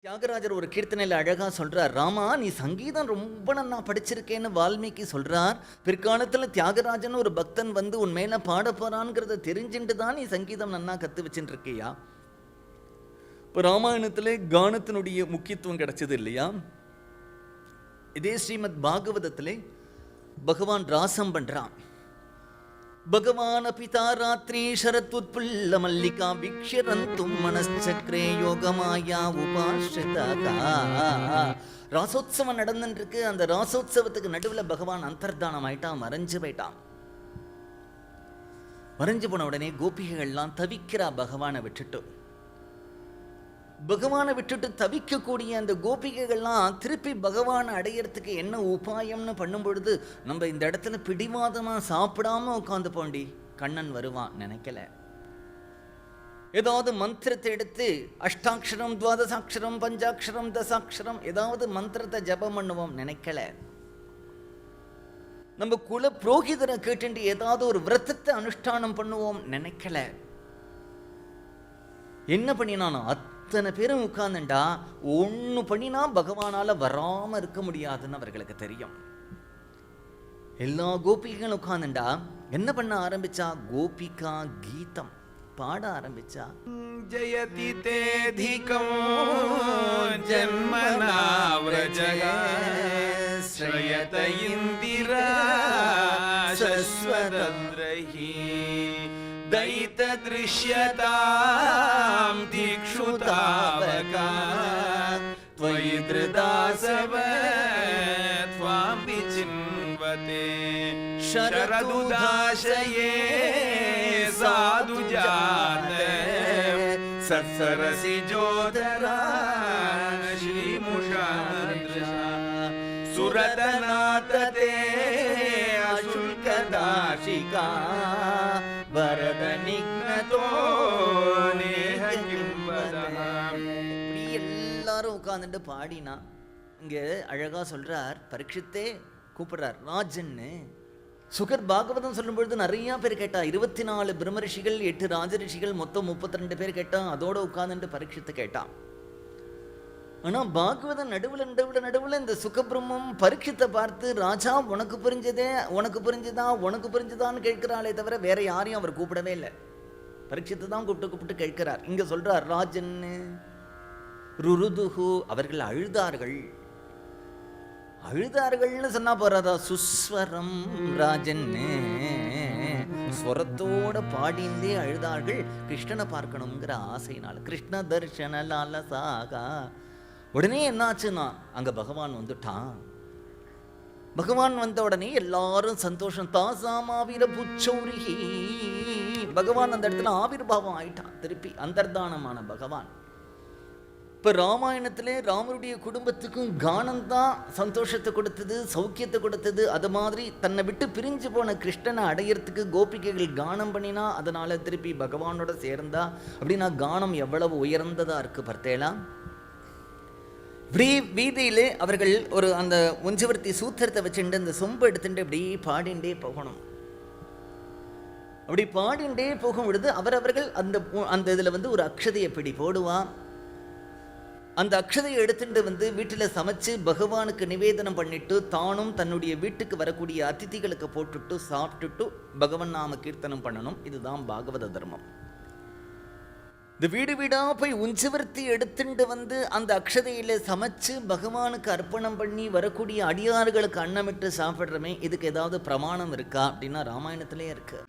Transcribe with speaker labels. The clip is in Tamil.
Speaker 1: தியாகராஜர் ஒரு கீர்த்தனையில் அழகா சொல்றார், ராமா நீ சங்கீதம் ரொம்ப நன்னா படிச்சிருக்கேன்னு வால்மீகி சொல்றார். பிற்காலத்தில் தியாகராஜன் ஒரு பக்தன் வந்து உன் மேல பாட போறான்ங்கிறத தெரிஞ்சுட்டு தான் நீ சங்கீதம் நன்னா கத்து வச்சுட்டு இருக்கியா. இப்போ ராமாயணத்திலே கானத்தினுடைய முக்கியத்துவம் கிடைச்சது இல்லையா. இதே ஸ்ரீமத் பாகவதத்திலே பகவான் ராசம் பண்றான். பகவான் பிதா ராத்திரி சரத்வுத்புல்ல மல்லிகா விக்ஷரந்தும் மனச்சக்ரே யோகமாயா உபாஸ்ரிதா. ராசோத்சவம் நடந்துட்டு இருக்கு. அந்த ராசோத்சவத்துக்கு நடுவில் பகவான் அந்தர்தானம் ஆயிட்டான், மறைஞ்சு போயிட்டான். மறைஞ்சு போன உடனே கோபிகைகள்லாம் தவிக்கிறா பகவானை விட்டுட்டு. பகவானை விட்டுட்டு தவிக்கக்கூடிய அந்த கோபிகைகள்லாம் திருப்பி பகவானை அடையிறதுக்கு என்ன உபாயம்னு பண்ணும் பொழுது, நம்ம இந்த இடத்துல பிடிவாதமாக சாப்பிடாம உட்காந்து போண்டி கண்ணன் வருவான் நினைக்கல. ஏதாவது மந்திரத்தை எடுத்து அஷ்டாட்சரம் துவாதசாட்சரம் பஞ்சாட்சரம் தசாட்சரம் ஏதாவது மந்திரத்தை ஜபம் பண்ணுவோம் நினைக்கல. நம்ம குல புரோகிதரை கேட்டு ஏதாவது ஒரு விரதத்தை அனுஷ்டானம் பண்ணுவோம் நினைக்கல. என்ன பண்ணினானோ அத்தனை பேரும் உட்கார்ந்துண்டா ஒன்று பண்ணினா பகவானால வராம இருக்க முடியாதுன்னு அவர்களுக்கு தெரியும். எல்லா கோபிகளும் உட்கார்ந்துண்டா என்ன பண்ண ஆரம்பிச்சா, கோபிகா கீதம் பாட ஆரம்பிச்சா.
Speaker 2: ஜயதி தேதிகம் ஜன்மனா வ்ரஜகா ஸ்ரயத இந்திரா சஸ்வதந்திரஹி दैत दृश्यतां दीक्षुतावका त्वयि धृदासव त्वां विचिन्वते शरदुदाशये साधुजात सत्सरसि जोधरा श्रीमुषादृशा सुरतनाथ ते अशुल्कदाशिका
Speaker 1: எல்லாரும் உட்கார்ந்துட்டு பாடினா. இங்க அழகா சொல்றார், பரீட்சித்தே கூப்பிடுறார் ராஜன்னு. சுகர் பாகவதம் சொல்லும் பொழுது நிறைய பேர் கேட்டா, 24 பிரம்ம ரிஷிகள் 8 ராஜரிஷிகள் மொத்தம் 32 பேர் கேட்டா. அதோட உட்கார்ந்துட்டு பரீட்சித்து கேட்டான். ஆனா பாகவதம் நடுவில் இந்த சுகபிரம்மம் பரீட்சித்தை பார்த்து, ராஜா உனக்கு புரிஞ்சுதான்னு கேட்கிறாளே தவிர வேற யாரையும் அவர் கூப்பிடவே இல்லை. பரீட்சித்தை தான் கூப்பிட்டு கேட்கிறார். இங்க சொல்றார் ராஜன் ருருதுஹு, அவர்கள் அழுதார்கள்னு சொன்னா போறாதா, சுஸ்வரம் ராஜன் ஸ்வரத்தோட பாடிந்தே அழுதார்கள் கிருஷ்ணனை பார்க்கணுங்கிற ஆசையினால. கிருஷ்ண தர்ஷன லாலசாகா. உடனே என்னாச்சுன்னா அங்க பகவான் வந்துட்டான். பகவான் வந்த உடனே எல்லாரும் சந்தோஷம். தாசாமாவீர புச்சௌரிஹி, பகவான் அந்த இடத்துல ஆவிர்பாவம் ஆயிட்டான். திருப்பி அந்தர்தானமான பகவான். இப்ப ராமாயணத்திலே ராமருடைய குடும்பத்துக்கும் கானம் தான் சந்தோஷத்தை கொடுத்தது, சௌக்கியத்தை கொடுத்தது. அது மாதிரி தன்னை விட்டு பிரிஞ்சு போன கிருஷ்ணனை அடையிறதுக்கு கோபிகைகள் கானம் பண்ணினா, அதனால திருப்பி பகவானோட சேர்ந்தா. அப்படின்னா கானம் எவ்வளவு உயர்ந்ததா இருக்கு பார்த்தேளா. இப்படி வீதியிலே அவர்கள் ஒரு அந்த உஞ்சவர்த்தி சூத்திரத்தை வச்சுட்டு அந்த சொம்பு எடுத்துட்டு இப்படி பாடிண்டே போகணும். அப்படி பாடிண்டே போகும் பொழுது அவர்கள் அந்த இதில் வந்து ஒரு அக்ஷதையை பிடி போடுவா. அந்த அக்ஷதையை எடுத்துட்டு வீட்டில் சமைச்சு பகவானுக்கு நிவேதனம் பண்ணிட்டு தானும் தன்னுடைய வீட்டுக்கு வரக்கூடிய அதிதிகளுக்கு போட்டுட்டு சாப்பிட்டுட்டு பகவான் நாம கீர்த்தனம் பண்ணணும். இதுதான் பாகவத தர்மம். இந்த வீடு வீடா போய் உஞ்சவர்த்தி எடுத்துட்டு அந்த அக்ஷதையில சமைச்சு பகவானுக்கு அர்ப்பணம் பண்ணி வரக்கூடிய அடியார்களுக்கு அன்னமிட்டு சாப்பிட்றமே, இதுக்கு ஏதாவது பிரமாணம் இருக்கா அப்படின்னா ராமாயணத்திலே இருக்கு.